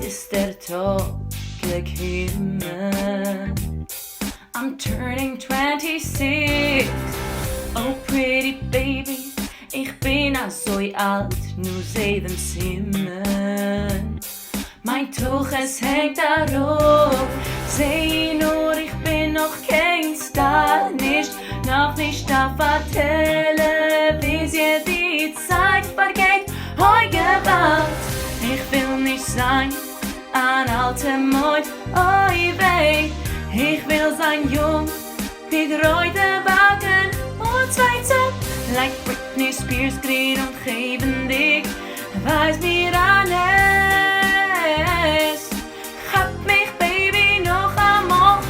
ist der Tag gekommen. I'm turning 26. Oh pretty baby, ich bin auch so alt, nur 17. Mein Tuch, es hängt darauf. Seh nur, ich bin noch kein Star. Nicht auf der Television, die Zeit vergeht. Heu gewalt, ich will nicht sein ein alter Mord. Oi weh, ich will sein jung, mit roten Backen und zwei Zähnen. Like Britney Spears, grün und lebendig, weiß mir alles. Hab mich, Baby, noch einmal.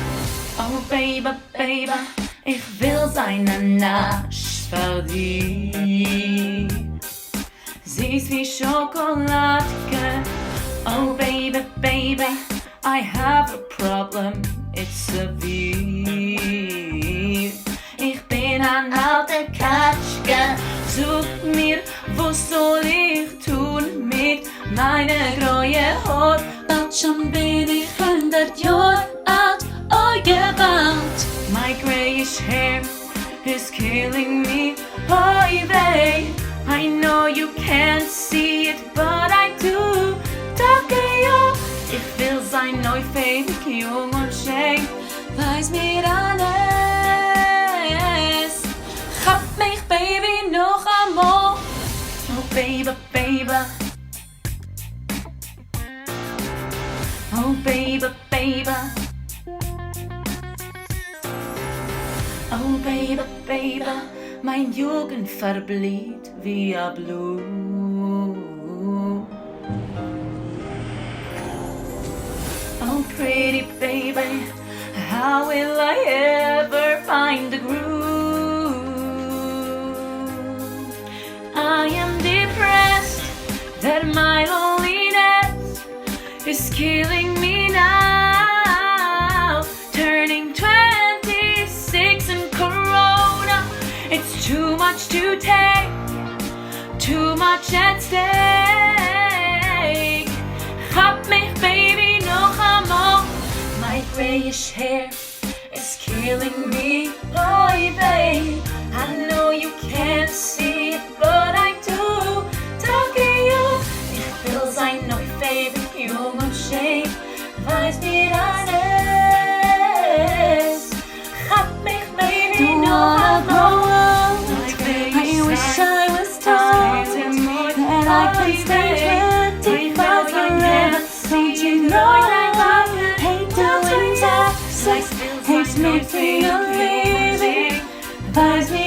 Oh, Baby, Baby, ich will seine Nasch verdienen. Sie ist wie Schokolade. Oh, Baby, Baby, I have a problem, it's severe. Ich bin ein alter Katschke, such mir, was soll ich tun mit meiner grauen Haut? Bald schon bin ich 100 Jahre alt, oh gewalt. My grayish hair is killing me, oh weh. I know you can't see it, but I do. Tokio, ich will sein neufähig, jung und schön, weiß mir alles. Hab mich, Baby, noch einmal. Oh, Baby, Baby. Oh, Baby, Baby. Oh, Baby, Baby. Mein Jugend verblieb wie ein Blut. Oh, pretty baby, how will I ever find the groove? I am depressed that my loneliness is killing me now. Turning 26 and Corona, it's too much to take, too much at stake. Hab mich, baby, noch einmal. My grayish hair is killing me, oh babe. I know you can't see it, but I do. Tokio, ich will sein neufähig, jung und schön, weiß mir alles. Hab mich, baby, noch einmal. I wish I was told that I can stay 25 forever. Don't you know I hate doing taxes, hate me for your leaving. Buys me